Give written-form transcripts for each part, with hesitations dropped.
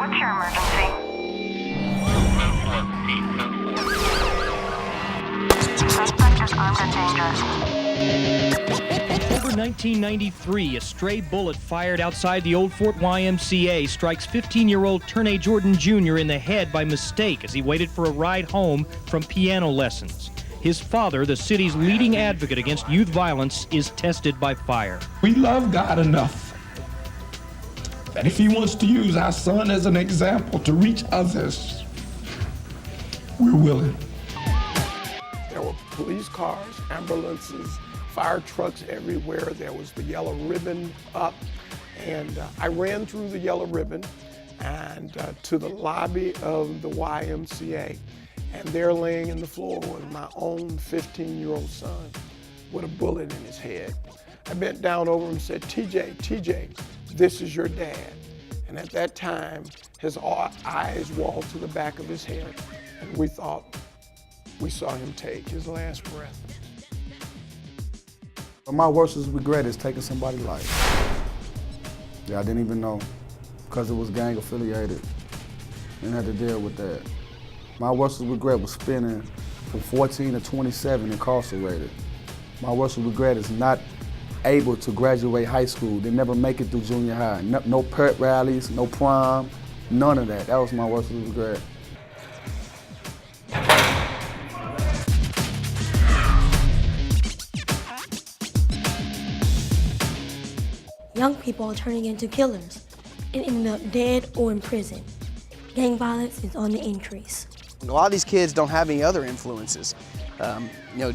What's your emergency? Suspect is armed and dangerous. October 1993, a stray bullet fired outside the Old Fort YMCA strikes 15-year-old Turnay Jordan Jr. in the head by mistake as he waited for a ride home from piano lessons. His father, the city's leading advocate against youth violence, is tested by fire. We love God enough that if he wants to use our son as an example to reach others, we're willing. There were police cars, ambulances, fire trucks everywhere. There was the yellow ribbon up, and I ran through the yellow ribbon and to the lobby of the YMCA, and there laying in the floor was my own 15-year-old son with a bullet in his head. I bent down over him and said, TJ, this is your dad. And at that time, his eyes walled to the back of his head, and we thought we saw him take his last breath. My worst regret is taking somebody's life. Yeah, I didn't even know, because it was gang affiliated, and had to deal with that. My worst regret was spending from 14 to 27 incarcerated. My worst regret is not able to graduate high school. They never make it through junior high. No pep rallies, no prom, none of that. That was my worst regret. Young people are turning into killers and ending up dead or in prison. Gang violence is on the increase. A lot of these kids don't have any other influences.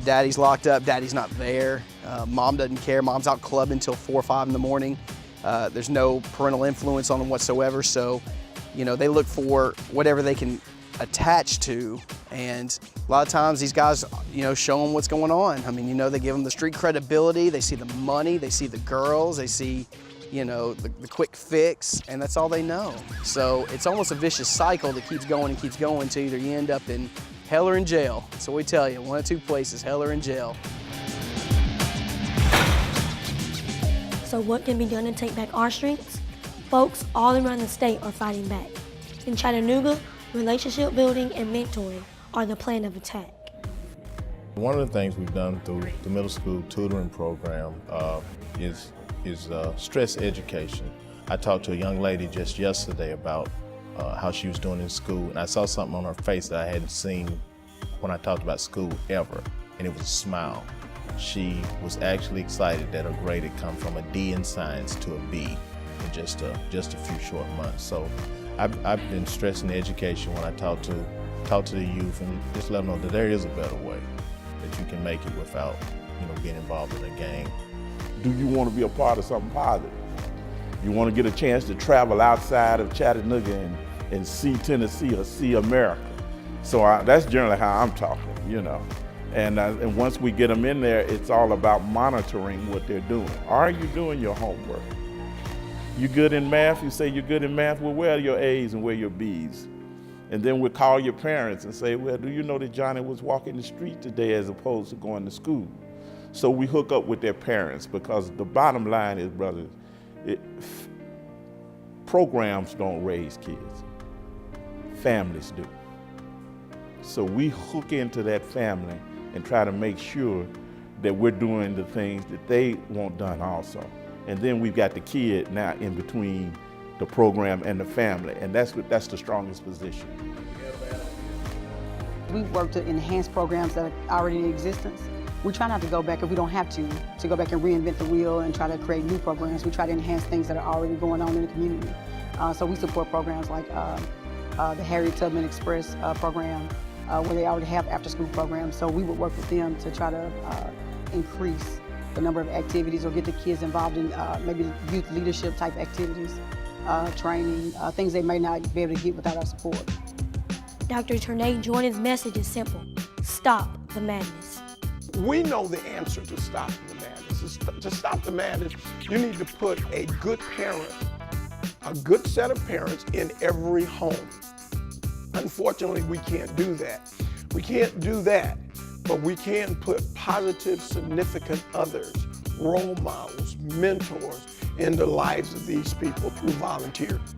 Daddy's locked up, daddy's not there. Mom doesn't care, mom's out clubbing until 4 or 5 in the morning. There's no parental influence on them whatsoever, so they look for whatever they can attach to, and a lot of times these guys, show them what's going on. I mean, they give them the street credibility, they see the money, they see the girls, they see, the quick fix, and that's all they know. So it's almost a vicious cycle that keeps going and keeps going until either you end up in hell or in jail. So we tell you, one of two places, hell or in jail. So what can be done to take back our streets? Folks all around the state are fighting back. In Chattanooga, relationship building and mentoring are the plan of attack. One of the things we've done through the middle school tutoring program is stress education. I talked to a young lady just yesterday about how she was doing in school, and I saw something on her face that I hadn't seen when I talked about school ever, and it was a smile. She was actually excited that her grade had come from a D in science to a B in just a few short months. So I've been stressing the education when I talk to the youth and just let them know that there is a better way, that you can make it without getting involved in a gang. Do you want to be a part of something positive? You want to get a chance to travel outside of Chattanooga and see Tennessee or see America. So that's generally how I'm talking, And once we get them in there, it's all about monitoring what they're doing. Are you doing your homework? You good in math? You say you're good in math? Well, where are your A's and where are your B's? And then we'll call your parents and say, well, do you know that Johnny was walking the street today as opposed to going to school? So we hook up with their parents, because the bottom line is, brothers, programs don't raise kids. Families do. So we hook into that family and try to make sure that we're doing the things that they want done also. And then we've got the kid now in between the program and the family, and that's the strongest position. We work to enhance programs that are already in existence. We try not to go back, if we don't have to go back and reinvent the wheel and try to create new programs. We try to enhance things that are already going on in the community. So we support programs like the Harriet Tubman Express program, where they already have after-school programs. So we would work with them to try to increase the number of activities or get the kids involved in maybe youth leadership type activities, training, things they may not be able to get without our support. Dr. Turnay Jordan's message is simple: stop the madness. We know the answer to stopping the madness. To stop the madness, you need to put a good parent, a good set of parents in every home. Unfortunately, we can't do that. We can't do that, but we can put positive, significant others, role models, mentors, in the lives of these people through volunteers.